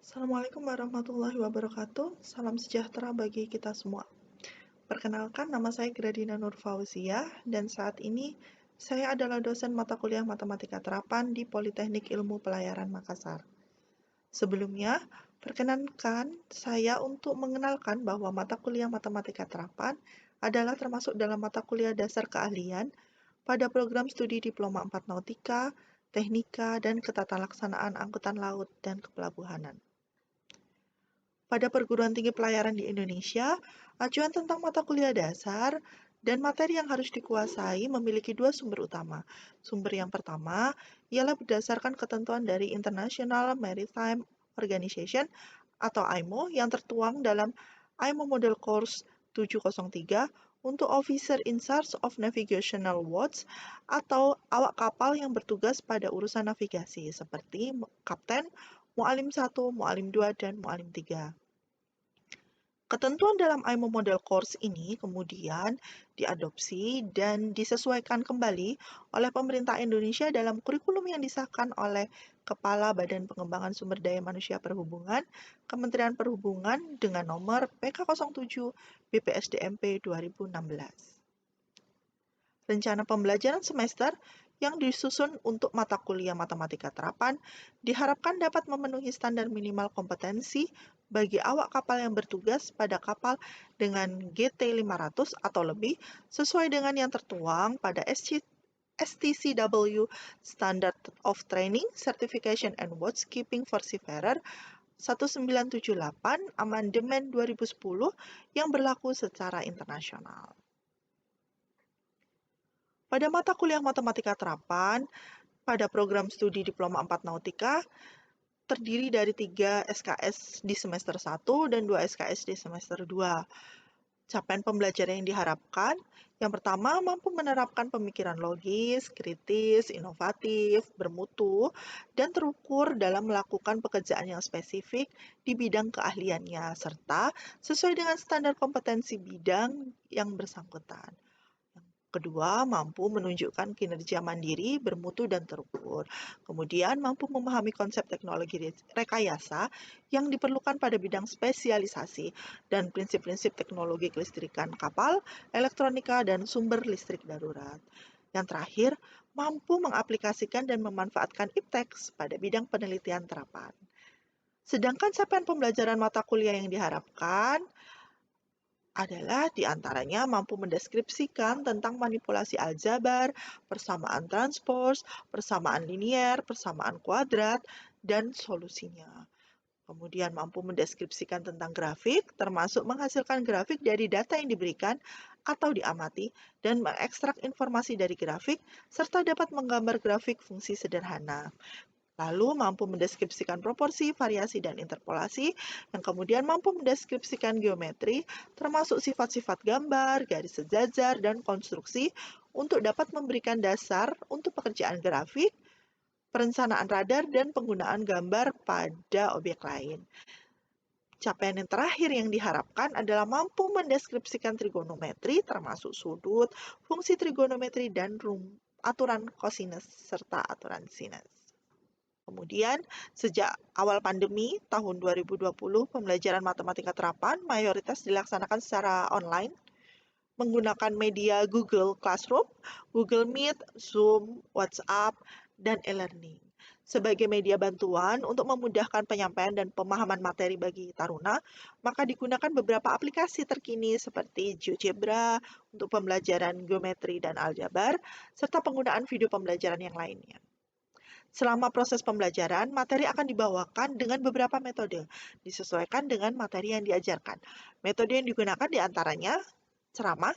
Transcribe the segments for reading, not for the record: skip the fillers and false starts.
Assalamualaikum warahmatullahi wabarakatuh. Salam sejahtera bagi kita semua. Perkenalkan, nama saya Gradina Nur Fauziah, dan saat ini saya adalah dosen mata kuliah Matematika Terapan di Politeknik Ilmu Pelayaran Makassar. Sebelumnya, perkenankan saya untuk mengenalkan bahwa mata kuliah Matematika Terapan adalah termasuk dalam mata kuliah dasar keahlian pada program studi Diploma 4 Nautika, Teknika, dan Ketatalaksanaan Angkutan Laut dan Kepelabuhanan. Pada perguruan tinggi pelayaran di Indonesia, acuan tentang mata kuliah dasar dan materi yang harus dikuasai memiliki dua sumber utama. Sumber yang pertama ialah berdasarkan ketentuan dari International Maritime Organization atau IMO yang tertuang dalam IMO Model Course 703 untuk Officer in Charge of Navigational Watch atau awak kapal yang bertugas pada urusan navigasi seperti Kapten, Mualim 1, Mualim 2, dan Mualim 3. Ketentuan dalam IMO Model Course ini kemudian diadopsi dan disesuaikan kembali oleh pemerintah Indonesia dalam kurikulum yang disahkan oleh Kepala Badan Pengembangan Sumber Daya Manusia Perhubungan, Kementerian Perhubungan dengan nomor PK07 BPSDMP 2016. Rencana pembelajaran semester yang disusun untuk mata kuliah Matematika Terapan diharapkan dapat memenuhi standar minimal kompetensi bagi awak kapal yang bertugas pada kapal dengan GT500 atau lebih sesuai dengan yang tertuang pada STCW Standard of Training, Certification and Watchkeeping for Seafarer 1978 Amandemen 2010 yang berlaku secara internasional. Pada mata kuliah Matematika Terapan, pada program studi Diploma 4 Nautika, terdiri dari 3 SKS di semester 1 dan 2 SKS di semester 2. Capaian pembelajaran yang diharapkan, yang pertama mampu menerapkan pemikiran logis, kritis, inovatif, bermutu, dan terukur dalam melakukan pekerjaan yang spesifik di bidang keahliannya, serta sesuai dengan standar kompetensi bidang yang bersangkutan. Kedua, mampu menunjukkan kinerja mandiri, bermutu, dan terukur. Kemudian, mampu memahami konsep teknologi rekayasa yang diperlukan pada bidang spesialisasi dan prinsip-prinsip teknologi kelistrikan kapal, elektronika, dan sumber listrik darurat. Yang terakhir, mampu mengaplikasikan dan memanfaatkan IPTEX pada bidang penelitian terapan. Sedangkan capaian pembelajaran mata kuliah yang diharapkan adalah diantaranya mampu mendeskripsikan tentang manipulasi aljabar, persamaan transpose, persamaan linier, persamaan kuadrat, dan solusinya. Kemudian mampu mendeskripsikan tentang grafik, termasuk menghasilkan grafik dari data yang diberikan atau diamati, dan mengekstrak informasi dari grafik, serta dapat menggambar grafik fungsi sederhana. Lalu mampu mendeskripsikan proporsi, variasi, dan interpolasi, yang kemudian mampu mendeskripsikan geometri, termasuk sifat-sifat gambar, garis sejajar, dan konstruksi, untuk dapat memberikan dasar untuk pekerjaan grafik, perencanaan radar, dan penggunaan gambar pada objek lain. Capaian yang terakhir yang diharapkan adalah mampu mendeskripsikan trigonometri, termasuk sudut, fungsi trigonometri, dan aturan kosinus, serta aturan sinus. Kemudian, sejak awal pandemi tahun 2020, pembelajaran matematika terapan mayoritas dilaksanakan secara online menggunakan media Google Classroom, Google Meet, Zoom, WhatsApp, dan e-learning. Sebagai media bantuan untuk memudahkan penyampaian dan pemahaman materi bagi taruna, maka digunakan beberapa aplikasi terkini seperti GeoGebra untuk pembelajaran geometri dan aljabar, serta penggunaan video pembelajaran yang lainnya. Selama proses pembelajaran, materi akan dibawakan dengan beberapa metode, disesuaikan dengan materi yang diajarkan. Metode yang digunakan diantaranya ceramah,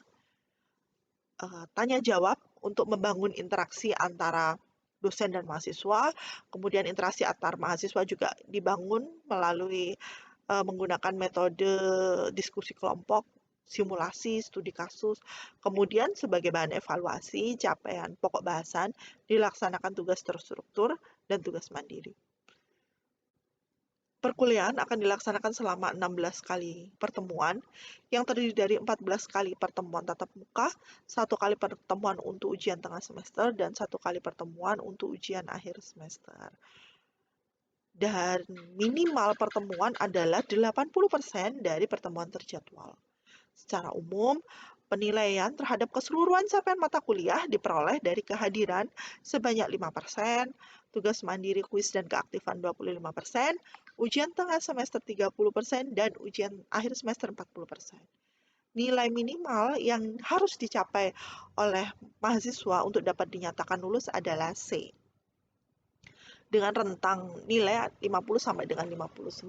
tanya jawab untuk membangun interaksi antara dosen dan mahasiswa, kemudian interaksi antar mahasiswa juga dibangun melalui menggunakan metode diskusi kelompok, simulasi, studi kasus, kemudian sebagai bahan evaluasi, capaian pokok bahasan, dilaksanakan tugas terstruktur dan tugas mandiri. Perkuliahan akan dilaksanakan selama 16 kali pertemuan yang terdiri dari 14 kali pertemuan tatap muka, 1 kali pertemuan untuk ujian tengah semester, dan 1 kali pertemuan untuk ujian akhir semester. dan minimal pertemuan adalah 80% dari pertemuan terjadwal. Secara umum, penilaian terhadap keseluruhan capaian mata kuliah diperoleh dari kehadiran sebanyak 5%, tugas mandiri, kuis, dan keaktifan 25%, ujian tengah semester 30%, dan ujian akhir semester 40%. Nilai minimal yang harus dicapai oleh mahasiswa untuk dapat dinyatakan lulus adalah C, dengan rentang nilai 50 sampai dengan 59.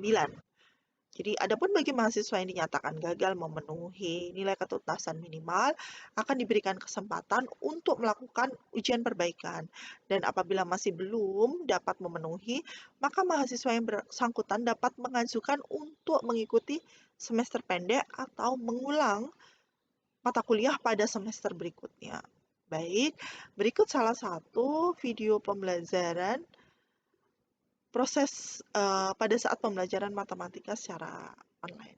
Jadi, adapun bagi mahasiswa yang dinyatakan gagal memenuhi nilai ketuntasan minimal, akan diberikan kesempatan untuk melakukan ujian perbaikan. Dan apabila masih belum dapat memenuhi, maka mahasiswa yang bersangkutan dapat mengajukan untuk mengikuti semester pendek atau mengulang mata kuliah pada semester berikutnya. Baik, berikut salah satu video pembelajaran proses pada saat pembelajaran matematika secara online.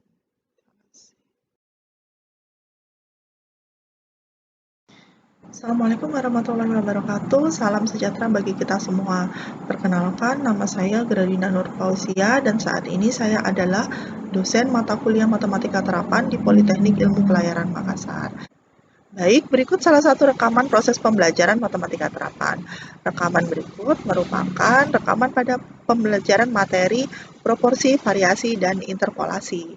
Assalamualaikum warahmatullahi wabarakatuh. Salam sejahtera bagi kita semua. Perkenalkan, nama saya Gradina Nur Fauzia dan saat ini saya adalah dosen mata kuliah Matematika Terapan di Politeknik Ilmu Pelayaran Makassar. Baik, berikut salah satu rekaman proses pembelajaran Matematika Terapan. Rekaman berikut merupakan rekaman pada pembelajaran materi proporsi, variasi, dan interpolasi.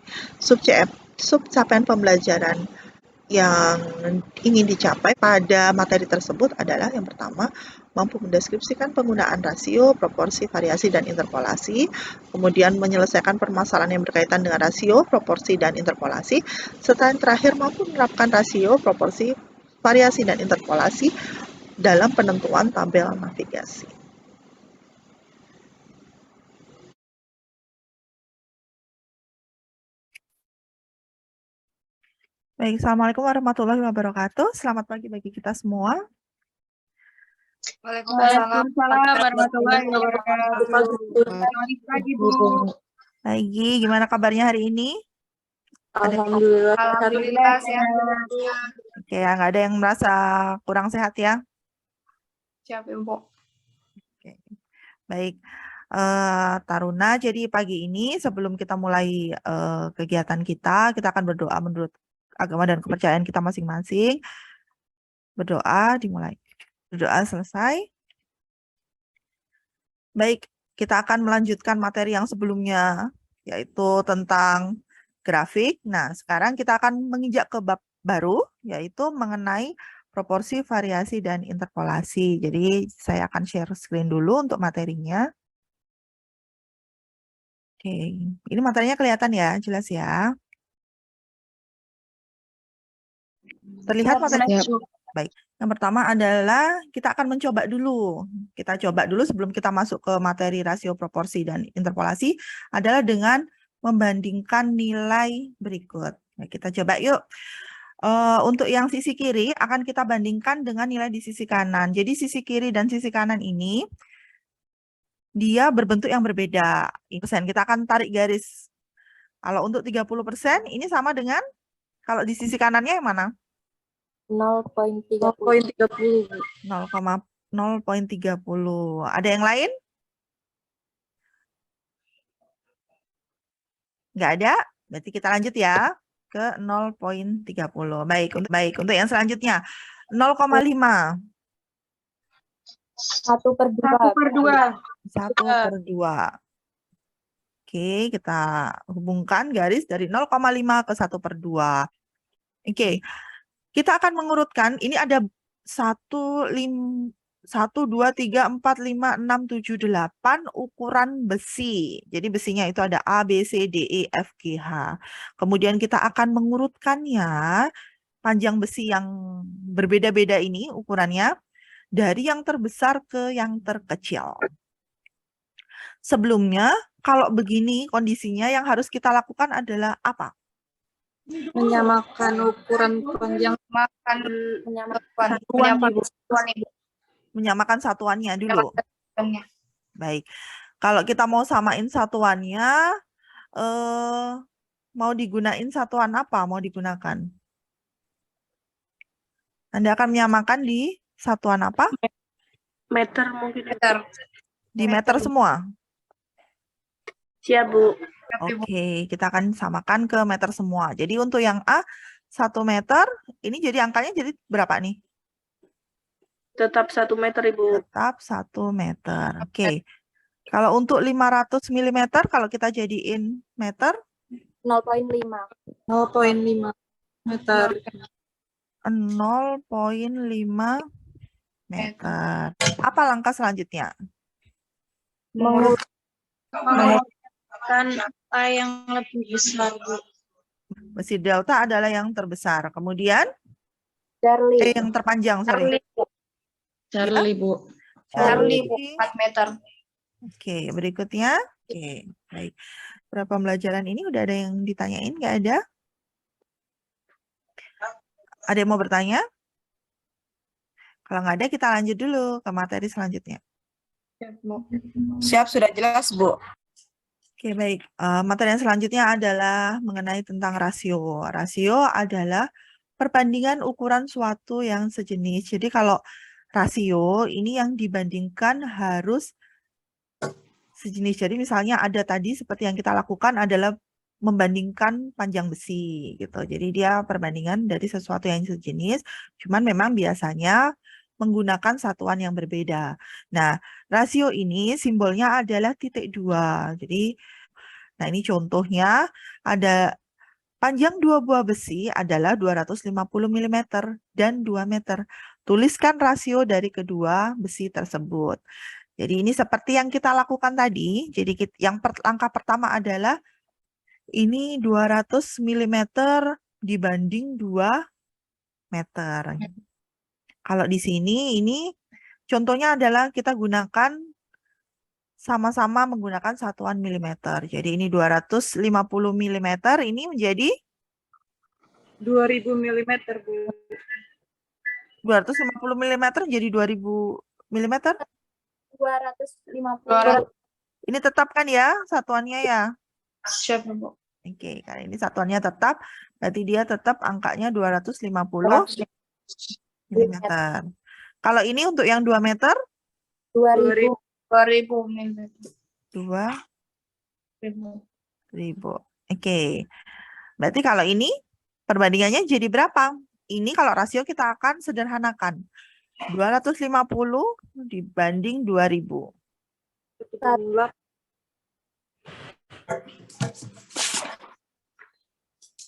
Subcapaian pembelajaran yang ingin dicapai pada materi tersebut adalah yang pertama, mampu mendeskripsikan penggunaan rasio, proporsi, variasi, dan interpolasi, kemudian menyelesaikan permasalahan yang berkaitan dengan rasio, proporsi, dan interpolasi, serta yang terakhir mampu menerapkan rasio, proporsi, variasi, dan interpolasi dalam penentuan tabel navigasi. Baik, Assalamualaikum warahmatullahi wabarakatuh. Selamat pagi bagi kita semua. Waalaikumsalam warahmatullahi wabarakatuh. Selamat pagi, Bu. Baik, gimana kabarnya hari ini? Alhamdulillah sehat. Oke, nggak ada yang merasa kurang sehat ya? Siap, Bu. Oke. Baik, Taruna, jadi pagi ini sebelum kita mulai kegiatan kita akan berdoa menurut agama dan kepercayaan kita masing-masing. Berdoa dimulai. Berdoa selesai. Baik, kita akan melanjutkan materi yang sebelumnya, yaitu tentang grafik. Nah, sekarang kita akan menginjak ke bab baru, yaitu mengenai proporsi, variasi, dan interpolasi. Jadi, saya akan share screen dulu untuk materinya. Oke, ini materinya kelihatan ya, jelas ya. Terlihat materinya? Baik, yang pertama adalah kita akan mencoba dulu. Kita coba dulu sebelum kita masuk ke materi rasio, proporsi, dan interpolasi adalah dengan membandingkan nilai berikut. Nah, kita coba yuk. Untuk yang sisi kiri akan kita bandingkan dengan nilai di sisi kanan. Jadi sisi kiri dan sisi kanan ini dia berbentuk yang berbeda. Persen. Kita akan tarik garis. Kalau untuk 30% ini sama dengan kalau di sisi kanannya yang mana? 0,30. 0,30. Ada yang lain? Nggak ada? Berarti kita lanjut ya ke 0,30. Baik, untuk yang selanjutnya 0,5. 1/2. 1/2. Oke, kita hubungkan garis dari 0,5 ke 1/2. Oke, kita akan mengurutkan, ini ada 1, 2, 3, 4, 5, 6, 7, 8 ukuran besi. Jadi besinya itu ada A, B, C, D, E, F, G, H. Kemudian kita akan mengurutkannya, panjang besi yang berbeda-beda ini ukurannya, dari yang terbesar ke yang terkecil. Sebelumnya, kalau begini kondisinya yang harus kita lakukan adalah apa? Menyamakan ukuran panjang, menyamakan satuannya dulu. Baik, kalau kita mau samain satuannya, mau digunain satuan apa? Mau digunakan? Anda akan menyamakan di satuan apa? Meter mungkin. Meter. Di meter semua? Siap, Bu. Oke, kita akan samakan ke meter semua. Jadi untuk yang A, 1 meter, ini jadi angkanya jadi berapa nih? Tetap 1 meter, Ibu. Tetap 1 meter. Oke. Kalau untuk 500 mm, kalau kita jadiin meter, 0,5. 0,5 meter. 0,5 meter. Apa langkah selanjutnya? Menggunakan apa yang lebih besar, Bu. Besi delta adalah yang terbesar. Kemudian, Charlie. yang terpanjang, sorry. Charlie, Bu. Charlie. 4 meter. Oke, berikutnya. Oke, baik. Berapa pembelajaran ini udah ada yang ditanyain? Nggak ada? Ada yang mau bertanya? Kalau nggak ada, kita lanjut dulu ke materi selanjutnya. Siap, sudah jelas, Bu. Oke, baik. Materi yang selanjutnya adalah mengenai tentang rasio. Rasio adalah perbandingan ukuran suatu yang sejenis. Jadi kalau rasio ini yang dibandingkan harus sejenis. Jadi misalnya ada tadi seperti yang kita lakukan adalah membandingkan panjang besi gitu. Jadi dia perbandingan dari sesuatu yang sejenis, cuman memang biasanya menggunakan satuan yang berbeda. Nah, rasio ini simbolnya adalah titik 2. Jadi, nah ini contohnya ada panjang 2 buah besi adalah 250 mm dan 2 meter. Tuliskan rasio dari kedua besi tersebut. Jadi ini seperti yang kita lakukan tadi. Jadi langkah pertama adalah ini 200 mm dibanding 2 meter. Kalau di sini ini contohnya adalah kita gunakan sama-sama menggunakan satuan milimeter. Jadi ini 250 mm ini menjadi 2000 mm, Bu. 250 mm jadi 2000 mm. 250. Ini tetap kan ya satuannya ya? Siap, Bu. Oke, karena ini satuannya tetap, berarti dia tetap angkanya 250 mm. Kalau ini untuk yang 2 meter? 2000. 2000 mm. 2000. Oke. Berarti kalau ini perbandingannya jadi berapa? Ini kalau rasio kita akan sederhanakan. 250 dibanding 2000.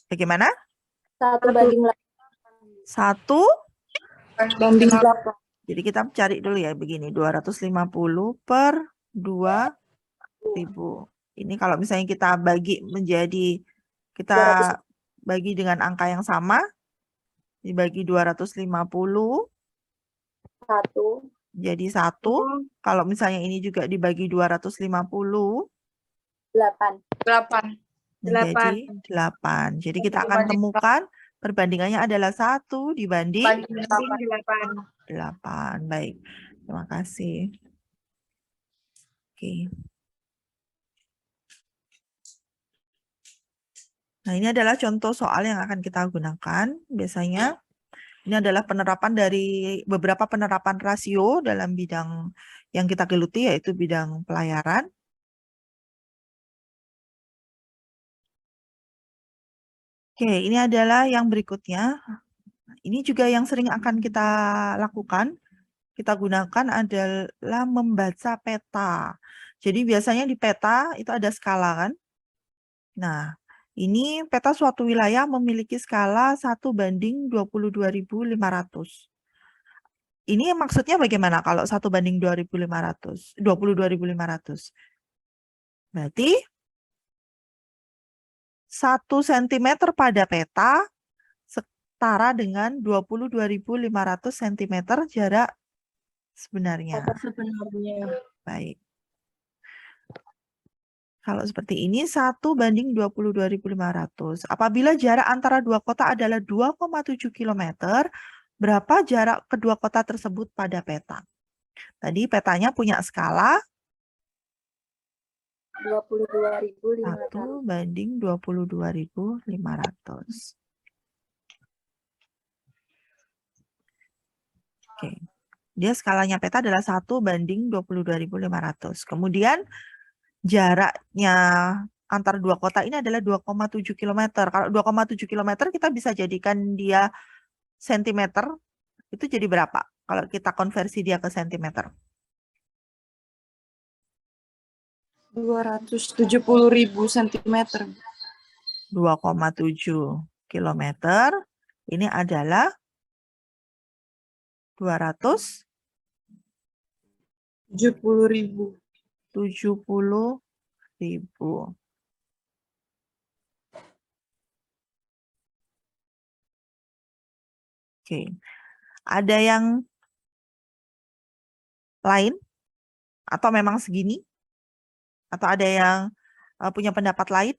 Bagaimana? 1/8. 1 Banding 8. Jadi kita cari dulu ya begini. 250 per 2000. Ini kalau misalnya kita bagi menjadi, kita bagi dengan angka yang sama, dibagi 250 1. jadi 1. Kalau misalnya ini juga dibagi 250 8. menjadi 8. Jadi kita akan temukan perbandingannya adalah 1 dibanding 8. Baik, terima kasih. Oke. Nah, ini adalah contoh soal yang akan kita gunakan. Biasanya ini adalah penerapan dari beberapa penerapan rasio dalam bidang yang kita geluti, yaitu bidang pelayaran. Oke, ini adalah yang berikutnya. Ini juga yang sering akan kita lakukan. Kita gunakan adalah membaca peta. Jadi biasanya di peta itu ada skala kan. Nah, ini peta suatu wilayah memiliki skala 1/22.500. Ini maksudnya bagaimana kalau 1/22.500? Berarti 1 cm pada peta setara dengan 22.500 cm jarak sebenarnya. Baik. Kalau seperti ini 1/22.500. Apabila jarak antara dua kota adalah 2,7 km, berapa jarak kedua kota tersebut pada peta? Tadi petanya punya skala 22.500. 1/22.500. Oke. Dia skalanya peta adalah 1/22.500. Kemudian jaraknya antar dua kota ini adalah 2,7 km. Kalau 2,7 km kita bisa jadikan dia sentimeter, itu jadi berapa? Kalau kita konversi dia ke sentimeter. 270.000 sentimeter. 2,7 km. Ini adalah 70.000. 70.000. Oke. Ada yang lain? Atau memang segini? Atau ada yang punya pendapat lain?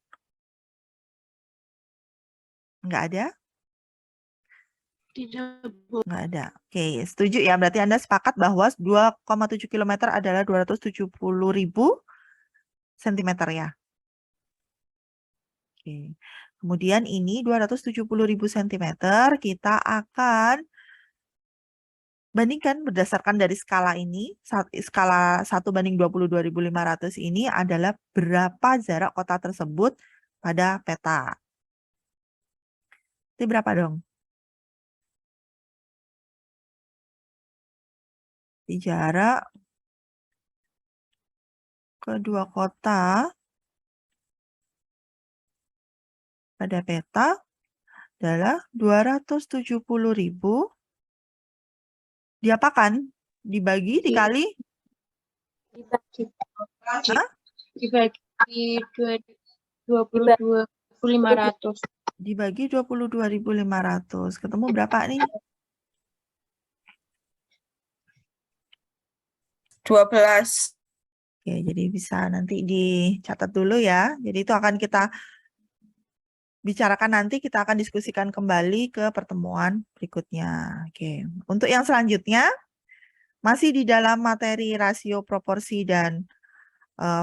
Nggak ada? Tidak. Nggak ada. Oke, setuju ya. Berarti Anda sepakat bahwa 2,7 km adalah 270.000 cm ya. Oke. Kemudian ini 270.000 cm kita akan bandingkan berdasarkan dari skala ini. Skala 1:22.500 ini adalah berapa jarak kota tersebut pada peta. Itu berapa dong? Di jarak kedua kota pada peta adalah 270.000 diapakan? Dibagi, dikali? Dibagi 22.500. Dibagi 22.500. Ketemu berapa nih? 12. Oke, jadi bisa nanti dicatat dulu ya. Jadi itu akan kita bicarakan nanti, kita akan diskusikan kembali ke pertemuan berikutnya. Oke, untuk yang selanjutnya, masih di dalam materi rasio, proporsi, dan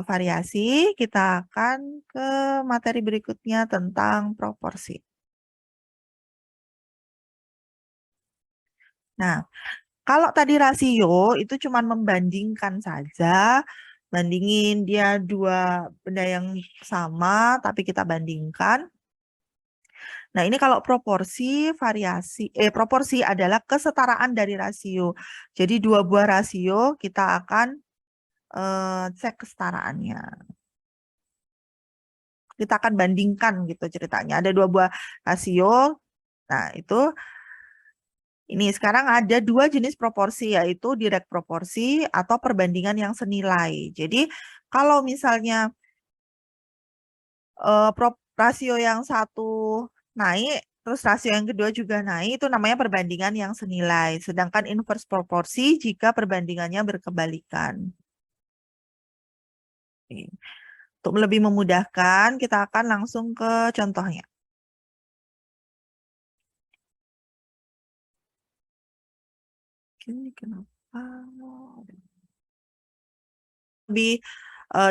variasi, kita akan ke materi berikutnya tentang proporsi. Nah, kalau tadi rasio itu cuma membandingkan saja, bandingin dia dua benda yang sama, tapi kita bandingkan. Nah, ini kalau proporsi, proporsi adalah kesetaraan dari rasio. Jadi dua buah rasio kita akan cek kesetaraannya. Kita akan bandingkan gitu ceritanya. Ada dua buah rasio. Nah, itu ini sekarang ada dua jenis proporsi, yaitu direct proporsi atau perbandingan yang senilai. Jadi kalau misalnya rasio yang satu naik, terus rasio yang kedua juga naik, itu namanya perbandingan yang senilai. Sedangkan inverse proporsi jika perbandingannya berkebalikan. Untuk lebih memudahkan, kita akan langsung ke contohnya. Ini kenapa? Lebih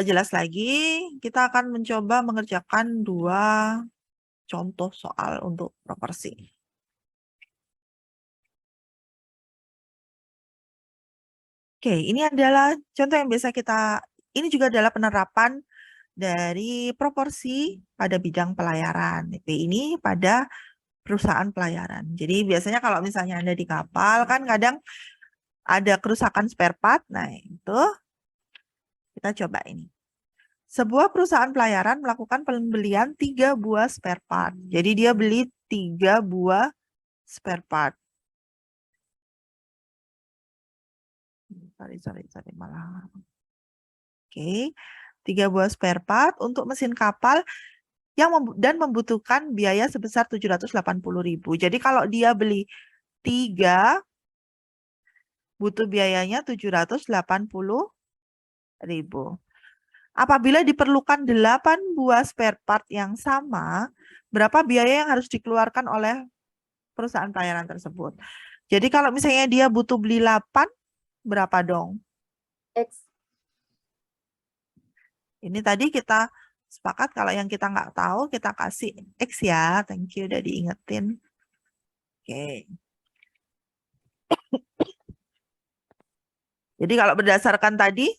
jelas lagi, kita akan mencoba mengerjakan dua contoh soal untuk proporsi. Oke, ini adalah contoh yang biasa ini juga adalah penerapan dari proporsi pada bidang pelayaran. Ini pada perusahaan pelayaran. Jadi biasanya kalau misalnya Anda di kapal, kan kadang ada kerusakan spare part. Nah, itu kita coba ini. Sebuah perusahaan pelayaran melakukan pembelian 3 buah spare part. Jadi dia beli 3 buah spare part. Sorry, malah. Oke, 3 buah spare part untuk mesin kapal dan membutuhkan biaya sebesar 780.000. Jadi kalau dia beli 3, butuh biayanya 780.000. Apabila diperlukan 8 buah spare part yang sama, berapa biaya yang harus dikeluarkan oleh perusahaan pelayaran tersebut? Jadi kalau misalnya dia butuh beli 8, berapa dong? X. Ini tadi kita sepakat kalau yang kita nggak tahu, kita kasih X ya. Thank you udah diingetin. Oke. Jadi kalau berdasarkan tadi,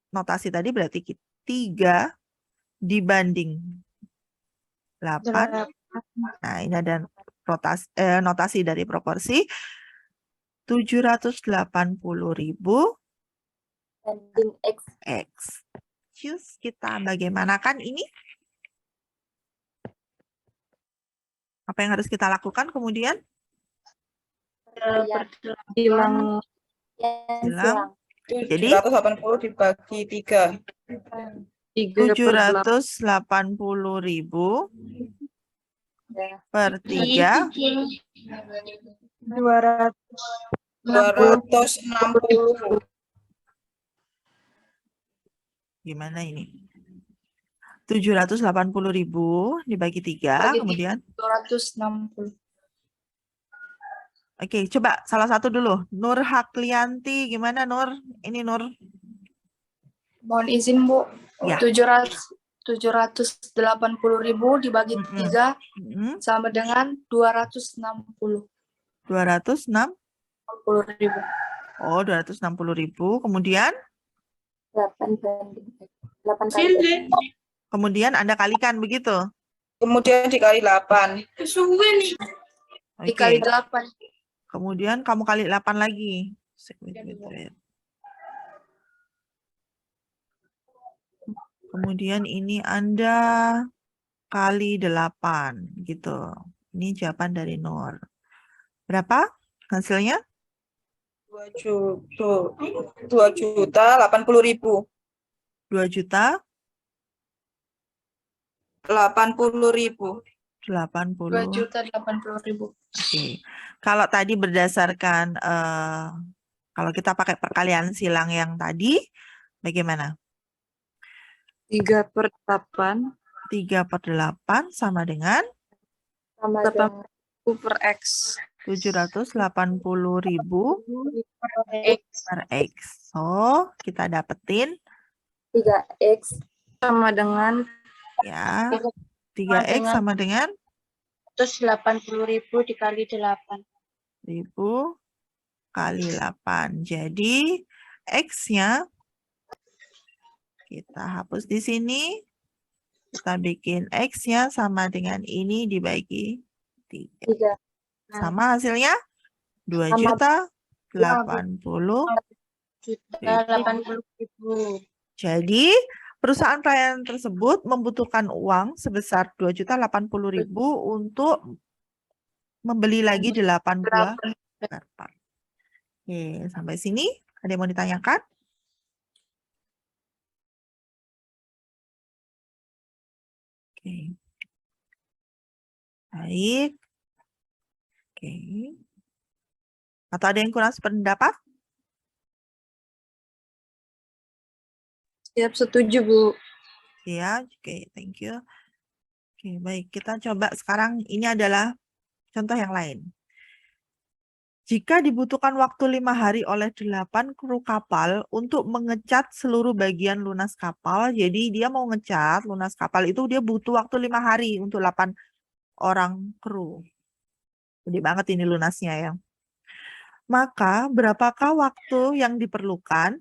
notasi tadi berarti 3 dibanding 8. Nah, ini ada notasi dari proporsi 780.000 banding X. X. Cus, kita bagaimanakan ini? Apa yang harus kita lakukan kemudian? Bilang Bilang. Jadi 780 dibagi 3. 780.000 per 3 260. gimana ini? 780.000 dibagi 3, kemudian 260. oke, coba salah satu dulu. Nur Haklianti, gimana Nur? Ini Nur. Mohon izin, Bu. Ya. 780.000 dibagi 3 sama dengan 260. 206? 60.000. Oh, 260.000. Kemudian? 8 banding X. 8 kali X. Kemudian Anda kalikan begitu? Kemudian dikali 8. Oke. Dikali 8. Kemudian kamu kali 8 lagi. Kemudian ini Anda kali 8 gitu. Ini jawaban dari Nur. Berapa hasilnya? 2.080.000. 2.080.000. 2.080.000. Oke. Kalau tadi berdasarkan kalau kita pakai perkalian silang yang tadi, bagaimana? 3/8 3/8 sama dengan Sama dengan per X. 780.000 per X. So, kita dapetin 3X Sama dengan ya 3X sama dengan 180.000 dikali 8. 1000 kali 8. Jadi, X-nya kita hapus di sini. Kita bikin X-nya sama dengan ini dibagi 3. 3. Sama hasilnya 2.080.000. Jadi, perusahaan pelayanan tersebut membutuhkan uang sebesar 2.080.000 untuk membeli lagi 8 buah spare part. Oke, sampai sini ada yang mau ditanyakan? Oke. Baik. Oke. Atau ada yang kurang sependapat? Siap, setuju, Bu. Ya, oke, thank you. Oke, baik. Kita coba sekarang, ini adalah contoh yang lain. Jika dibutuhkan waktu 5 hari oleh 8 kru kapal untuk mengecat seluruh bagian lunas kapal, jadi dia mau ngecat lunas kapal itu dia butuh waktu 5 hari untuk 8 orang kru. Gede banget ini lunasnya ya. Maka berapakah waktu yang diperlukan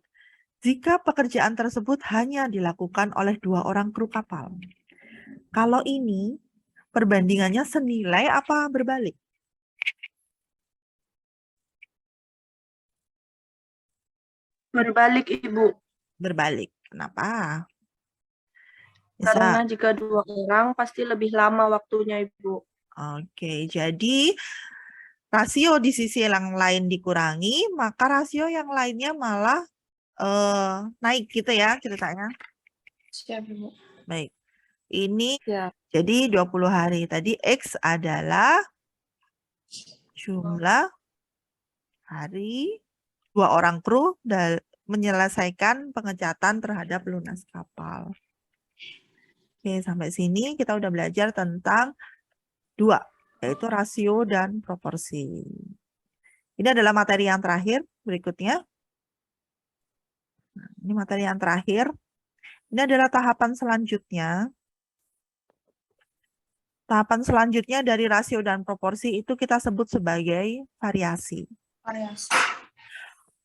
jika pekerjaan tersebut hanya dilakukan oleh 2 orang kru kapal? Kalau ini perbandingannya senilai apa berbalik? Berbalik, Ibu. Berbalik. Kenapa? Karena jika 2 orang pasti lebih lama waktunya, Ibu. Oke, jadi rasio di sisi yang lain dikurangi, maka rasio yang lainnya malah naik gitu ya ceritanya. Siap, Ibu. Baik. Ini Siap. jadi 20 hari. Tadi X adalah jumlah hari 2 orang kru menyelesaikan pengecatan terhadap lunas kapal. Oke, sampai sini kita udah belajar tentang 2, yaitu rasio dan proporsi. Ini adalah materi yang terakhir berikutnya. Nah, ini materi yang terakhir. Ini adalah tahapan selanjutnya. Tahapan selanjutnya dari rasio dan proporsi itu kita sebut sebagai variasi. Variasi.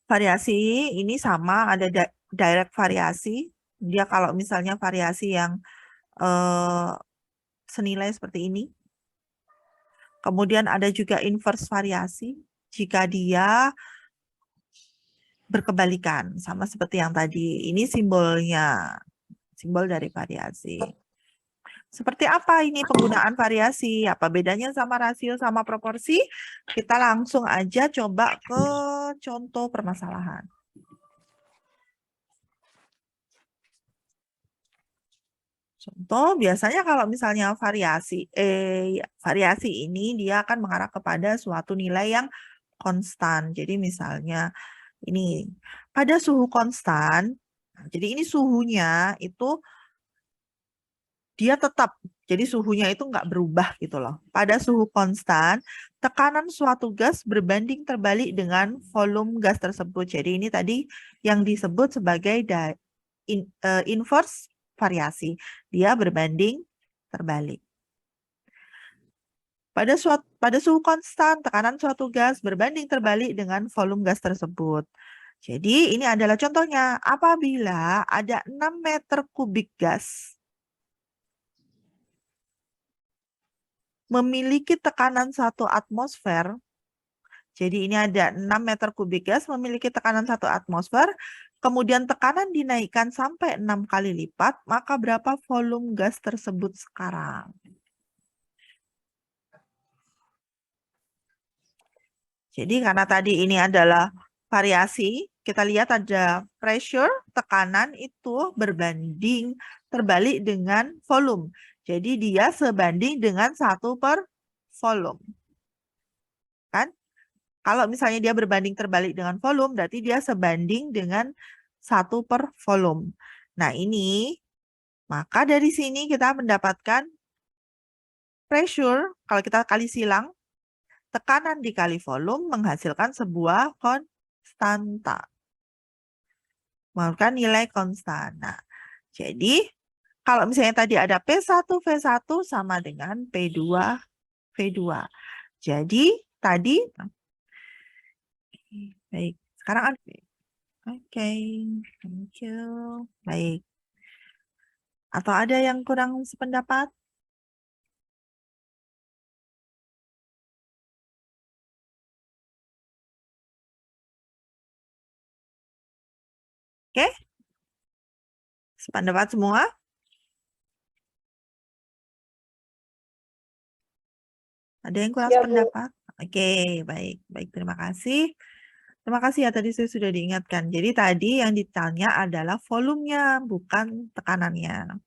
variasi ini sama, ada direct variasi. Dia kalau misalnya variasi yang senilai seperti ini. Kemudian ada juga inverse variasi, jika dia berkebalikan, sama seperti yang tadi. Ini simbolnya, simbol dari variasi. Seperti apa ini penggunaan variasi? Apa bedanya sama rasio sama proporsi? Kita langsung aja coba ke contoh permasalahan. Contoh, biasanya kalau misalnya variasi ini dia akan mengarah kepada suatu nilai yang konstan. Jadi misalnya ini pada suhu konstan, jadi ini suhunya itu dia tetap, jadi suhunya itu nggak berubah gitu loh. Pada suhu konstan, tekanan suatu gas berbanding terbalik dengan volume gas tersebut. Jadi ini tadi yang disebut sebagai inverse variasi. Dia berbanding terbalik. Pada suhu konstan, tekanan suatu gas berbanding terbalik dengan volume gas tersebut. Jadi ini adalah contohnya. Apabila ada 6 meter kubik gas memiliki tekanan 1 atmosfer, jadi ini ada 6 meter kubik gas memiliki tekanan 1 atmosfer, kemudian tekanan dinaikkan sampai 6 kali lipat, maka berapa volume gas tersebut sekarang? Jadi karena tadi ini adalah variasi, kita lihat ada pressure, tekanan itu berbanding terbalik dengan volume. Jadi dia sebanding dengan 1 per volume. Kan? Kalau misalnya dia berbanding terbalik dengan volume, berarti dia sebanding dengan 1 per volume. Nah ini, maka dari sini kita mendapatkan pressure, kalau kita kali silang, tekanan dikali volume menghasilkan sebuah konstanta. Menghasilkan nilai konstan. Nah, jadi kalau misalnya tadi ada P1, V1 sama dengan P2, V2. Jadi tadi, baik, sekarang oke, thank you. Baik. Atau ada yang kurang sependapat? Oke? Sependapat semua? Ada yang kurang Ya, Bu. sependapat? Oke, baik. Baik, terima kasih. Terima kasih ya, tadi saya sudah diingatkan. Jadi tadi yang ditanya adalah volumenya, bukan tekanannya.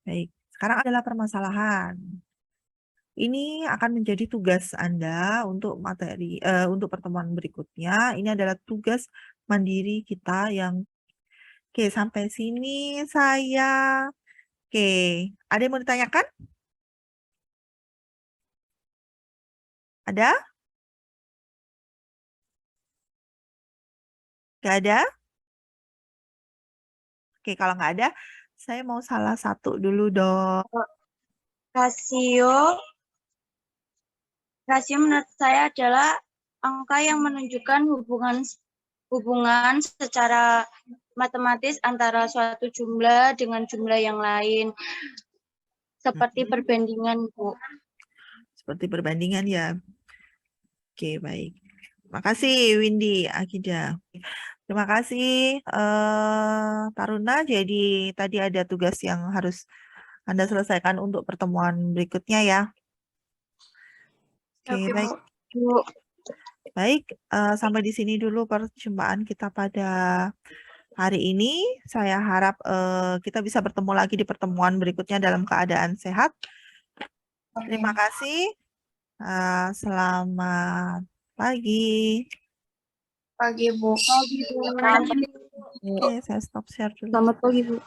Baik, sekarang adalah permasalahan. Ini akan menjadi tugas Anda untuk untuk pertemuan berikutnya. Ini adalah tugas mandiri kita yang oke, sampai sini saya oke, ada yang mau ditanyakan? Ada? Gak ada? Oke, kalau nggak ada, saya mau salah satu dulu dong. Rasio menurut saya adalah angka yang menunjukkan hubungan secara matematis antara suatu jumlah dengan jumlah yang lain. Seperti perbandingan, Bu. Seperti perbandingan ya. Oke, baik. Makasih Windy, Akida. Terima kasih Taruna. Jadi tadi ada tugas yang harus Anda selesaikan untuk pertemuan berikutnya ya. Oke, baik. Bu. Baik, sampai di sini dulu perjumpaan kita pada hari ini. Saya harap kita bisa bertemu lagi di pertemuan berikutnya dalam keadaan sehat. Terima kasih. Selamat pagi. Pagi, Bu. Pagi, Bu. Oke, saya stop share dulu. Selamat pagi, Bu.